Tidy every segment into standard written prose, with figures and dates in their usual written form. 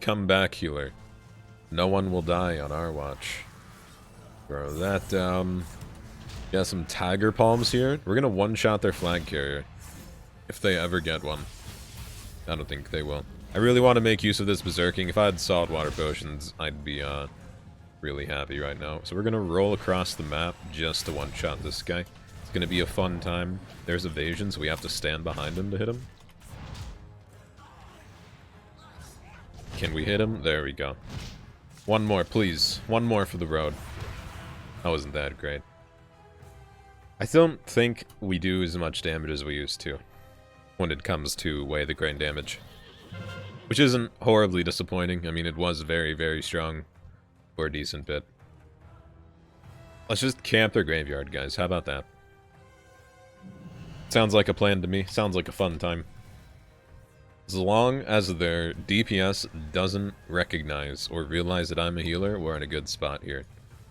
come back, healer. No one will die on our watch. Throw that down. Got some tiger palms here. We're gonna one-shot their flag carrier. If they ever get one. I don't think they will. I really want to make use of this berserking. If I had saltwater potions, I'd be really happy right now. So we're gonna roll across the map just to one-shot this guy. It's gonna be a fun time. There's evasion, so we have to stand behind him to hit him. Can we hit him? There we go. One more, please. One more for the road. That wasn't that great. I don't think we do as much damage as we used to when it comes to Way the Crane damage. Which isn't horribly disappointing. I mean, it was very, very strong for a decent bit. Let's just camp their graveyard, guys. How about that? Sounds like a plan to me. Sounds like a fun time. As long as their DPS doesn't recognize or realize that I'm a healer, we're in a good spot here.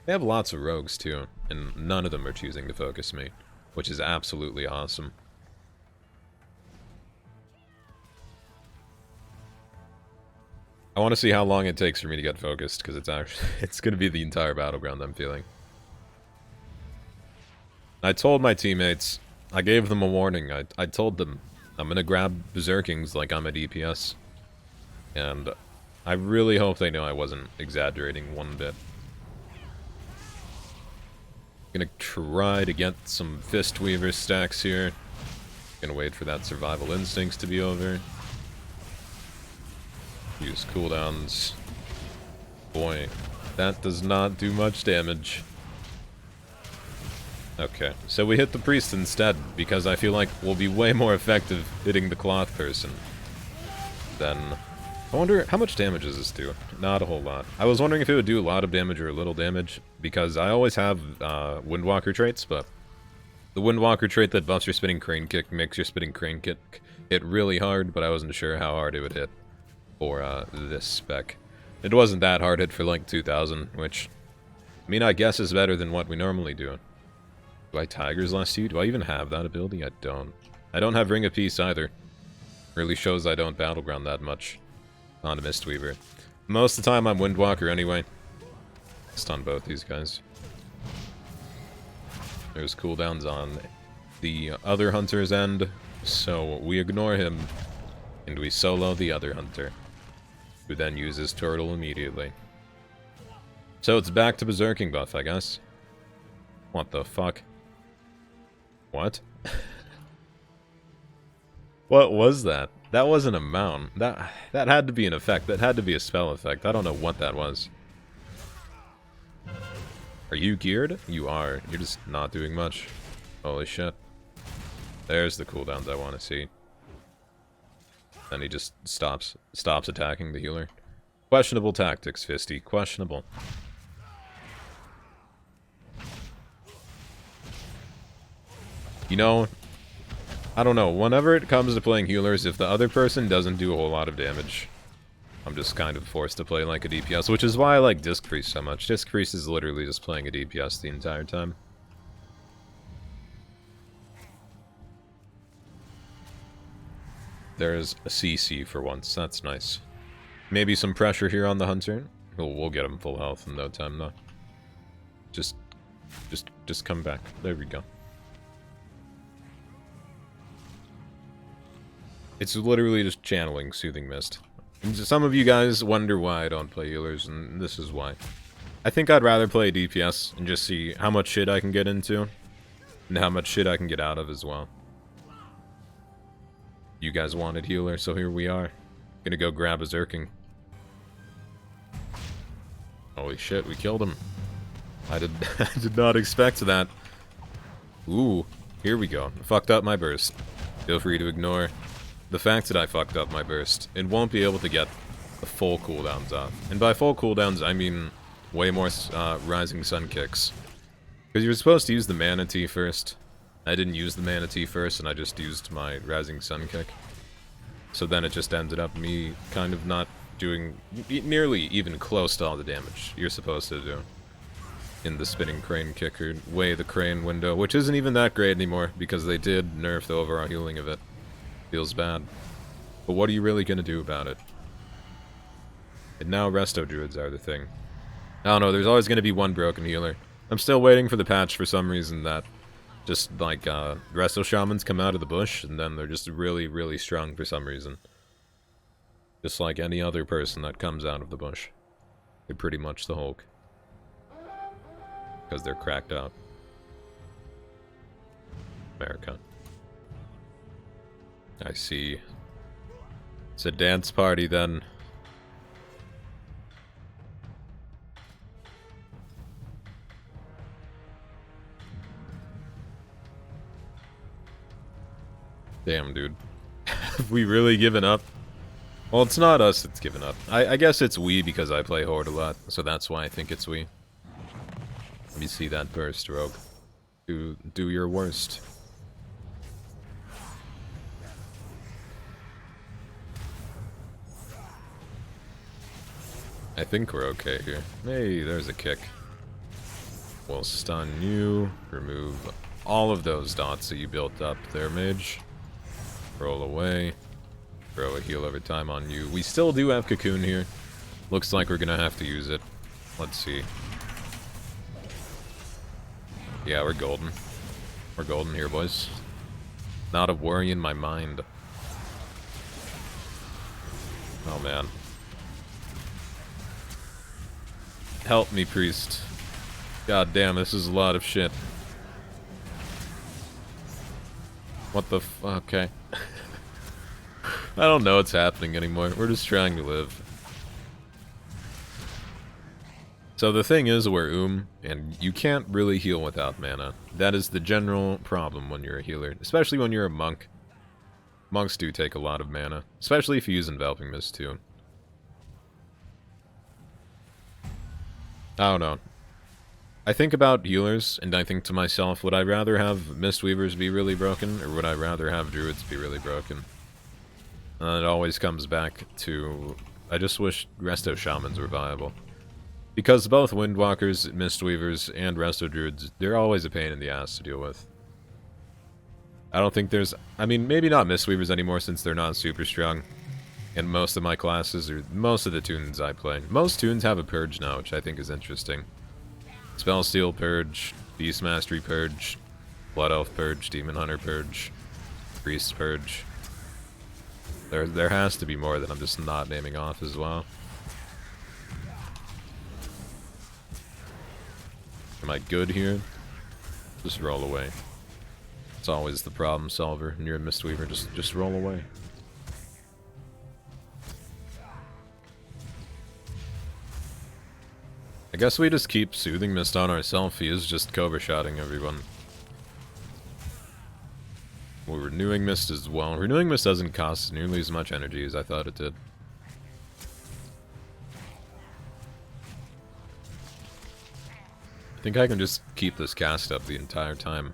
They have lots of rogues, too, and none of them are choosing to focus me, which is absolutely awesome. I want to see how long it takes for me to get focused, because it's going to be the entire battleground, I'm feeling. I told my teammates, I gave them a warning, I told them, I'm going to grab berserkings like I'm a DPS. And I really hope they know I wasn't exaggerating one bit. Gonna try to get some Mistweaver stacks here. Gonna wait for that survival instincts to be over. Use cooldowns. Boy, that does not do much damage. Okay, so we hit the priest instead, because I feel like we'll be way more effective hitting the cloth person than... I wonder, how much damage does this do? Not a whole lot. I was wondering if it would do a lot of damage or a little damage, because I always have Windwalker traits, but the Windwalker trait that buffs your spinning crane kick makes your spinning crane kick hit really hard, but I wasn't sure how hard it would hit for this spec. It wasn't that hard hit for like 2000, which, I mean, I guess is better than what we normally do. Do I Tiger's Last You? Do I even have that ability? I don't. I don't have Ring of Peace either. Really shows I don't Battleground that much on a Mistweaver. Most of the time I'm Windwalker anyway. Stun both these guys. There's cooldowns on the other hunter's end, so we ignore him, and we solo the other hunter, who then uses Turtle immediately. So it's back to Berserking buff, I guess. What the fuck? What? What was that? That wasn't a mount. That had to be an effect. That had to be a spell effect. I don't know what that was. Are you geared? You are. You're just not doing much. Holy shit. There's the cooldowns I want to see. Then he just stops attacking the healer. Questionable tactics, Fisty. Questionable. You know, I don't know, whenever it comes to playing healers, if the other person doesn't do a whole lot of damage, I'm just kind of forced to play like a DPS, which is why I like Disc Priest so much. Disc Priest is literally just playing a DPS the entire time. There's a CC for once, that's nice. Maybe some pressure here on the hunter. We'll get him full health in no time though. Just come back. There we go. It's literally just channeling Soothing Mist. And some of you guys wonder why I don't play healers, and this is why. I think I'd rather play DPS and just see how much shit I can get into, and how much shit I can get out of as well. You guys wanted healer, so here we are. Gonna go grab a Zerking. Holy shit, we killed him. I did not expect that. Ooh, here we go. Fucked up my burst. Feel free to ignore the fact that I fucked up my burst. It won't be able to get the full cooldowns off. And by full cooldowns, I mean way more Rising Sun kicks. Because you're supposed to use the Mana Tea first. I didn't use the Mana Tea first, and I just used my Rising Sun kick. So then it just ended up me kind of not doing nearly even close to all the damage you're supposed to do in the Spinning Crane kick or Way the Crane window, which isn't even that great anymore, because they did nerf the overall healing of it. Feels bad. But what are you really gonna do about it? And now Resto Druids are the thing. I don't know, there's always going to be one broken healer. I'm still waiting for the patch for some reason that just, like, Resto Shamans come out of the bush, and then they're just really, really strong for some reason. Just like any other person that comes out of the bush. They're pretty much the Hulk. Because they're cracked out. America. I see. It's a dance party then. Damn, dude. Have we really given up? Well, it's not us that's given up. I guess it's we because I play Horde a lot, so that's why I think it's we. Let me see that burst, Rogue. Do your worst. I think we're okay here. Hey, there's a kick. We'll stun you. Remove all of those dots that you built up there, mage. Roll away. Throw a heal over time on you. We still do have Cocoon here. Looks like we're gonna have to use it. Let's see. Yeah, we're golden. We're golden here, boys. Not a worry in my mind. Oh, man. Help me, priest. God damn, this is a lot of shit. What the f... Okay. I don't know what's happening anymore. We're just trying to live. So the thing is, we're and you can't really heal without mana. That is the general problem when you're a healer, especially when you're a monk. Monks do take a lot of mana, especially if you use Enveloping Mist too. I don't know. I think about healers, and I think to myself, would I rather have Mistweavers be really broken, or would I rather have Druids be really broken? And it always comes back to, I just wish Resto Shamans were viable. Because both Windwalkers, Mistweavers, and Resto Druids, they're always a pain in the ass to deal with. I don't think there's... I mean, maybe not Mistweavers anymore since they're not super strong. And most of my classes, or most of the tunes I play. Most tunes have a Purge now, which I think is interesting. Spellsteal Purge, Beast Mastery Purge, Blood Elf Purge, Demon Hunter Purge, Priest Purge. There has to be more that I'm just not naming off as well. Am I good here? Just roll away. It's always the problem solver when you're a Mistweaver, just roll away. I guess we just keep Soothing Mist on ourselves. He is just Cobra-shotting everyone. We're Renewing Mist as well. Renewing Mist doesn't cost nearly as much energy as I thought it did. I think I can just keep this cast up the entire time.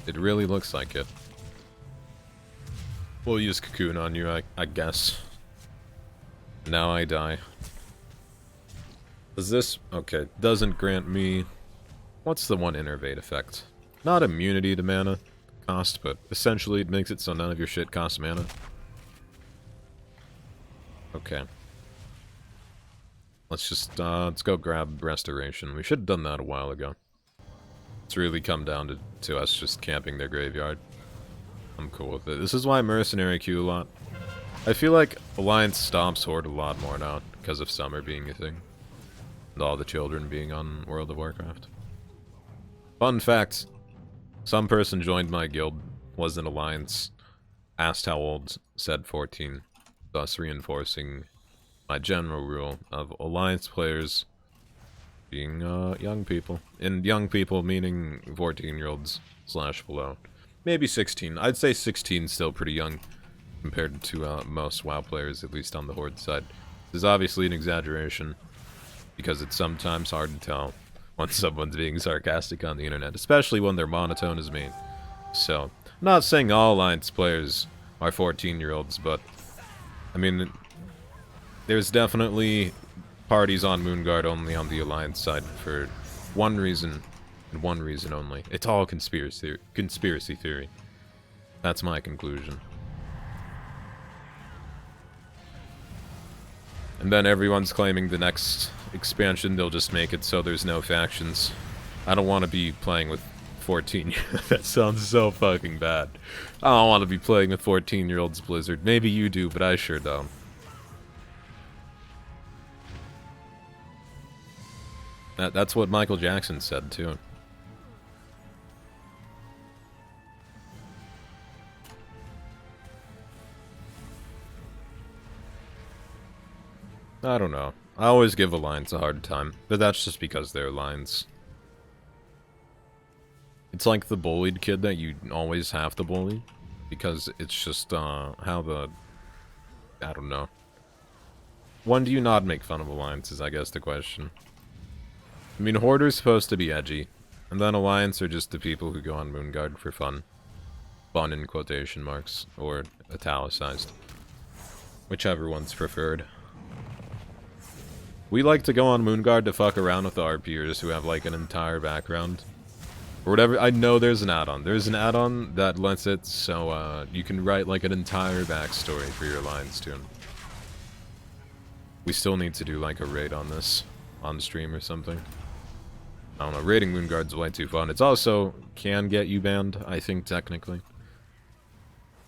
It really looks like it. We'll use Cocoon on you, I guess. Now I die. Does this... Okay, doesn't grant me... What's the one Innervate effect? Not immunity to mana cost, but essentially it makes it so none of your shit costs mana. Okay. Let's just, let's go grab Restoration. We should have done that a while ago. It's really come down to us just camping their graveyard. I'm cool with it. This is why Mercenary queue a lot. I feel like Alliance stops Horde a lot more now, because of Summer being a thing. And all the children being on World of Warcraft. Fun fact. Some person joined my guild, was an Alliance, asked how old, said 14, thus reinforcing my general rule of Alliance players being young people. And young people meaning 14-year-olds / below. Maybe 16. I'd say 16 is still pretty young compared to most WoW players, at least on the Horde side. This is obviously an exaggeration, because it's sometimes hard to tell when someone's being sarcastic on the internet, especially when their monotone is mean. So, I'm not saying all Alliance players are 14-year-olds, but, I mean, there's definitely parties on Moonguard only on the Alliance side for one reason, and one reason only. It's all conspiracy theory. That's my conclusion. And then everyone's claiming the next expansion, they'll just make it so there's no factions. I don't want to be playing with 14. That sounds so fucking bad. I don't want to be playing with 14-year-olds, Blizzard. Maybe you do, but I sure don't. That's what Michael Jackson said, too. I don't know. I always give Alliance a hard time, but that's just because they're Alliance. It's like the bullied kid that you always have to bully, because it's just, how the... I don't know. When do you not make fun of Alliance is, I guess, the question. I mean, Hoarder's supposed to be edgy, and then Alliance are just the people who go on Moonguard for fun. Fun in quotation marks, or italicized. Whichever one's preferred. We like to go on Moonguard to fuck around with our peers who have, like, an entire background. Or whatever. I know there's an add-on. There's an add-on that lets it so, you can write, like, an entire backstory for your Alliance tune. We still need to do, like, a raid on this. On stream or something. I don't know. Raiding Moonguard's way too fun. It's also can get you banned, I think, technically.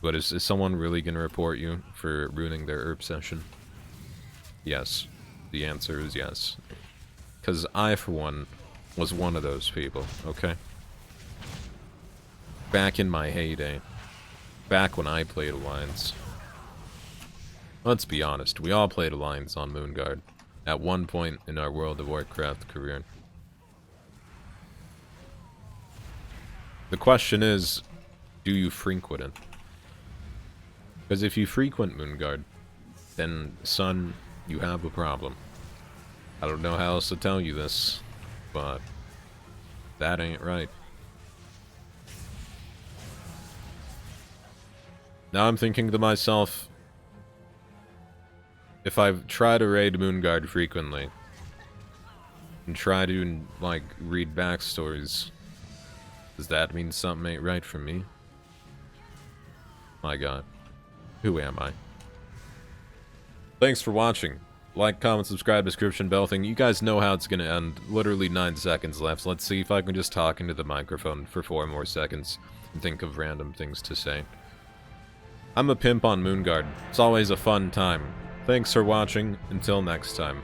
But is someone really gonna report you for ruining their herb session? Yes. The answer is yes. Because I, for one, was one of those people, okay? Back in my heyday. Back when I played Alliance. Let's be honest, we all played Alliance on Moonguard. At one point in our World of Warcraft career. The question is, do you frequent it? Because if you frequent Moonguard, then, son, you have a problem. I don't know how else to tell you this, but that ain't right. Now I'm thinking to myself, if I try to raid Moonguard frequently, and try to, like, read backstories, does that mean something ain't right for me? My god. Who am I? Thanks for watching. Like, comment, subscribe, description, bell thing. You guys know how it's gonna end. Literally 9 seconds left. Let's see if I can just talk into the microphone for 4 more seconds and think of random things to say. I'm a pimp on Moonguard. It's always a fun time. Thanks for watching. Until next time.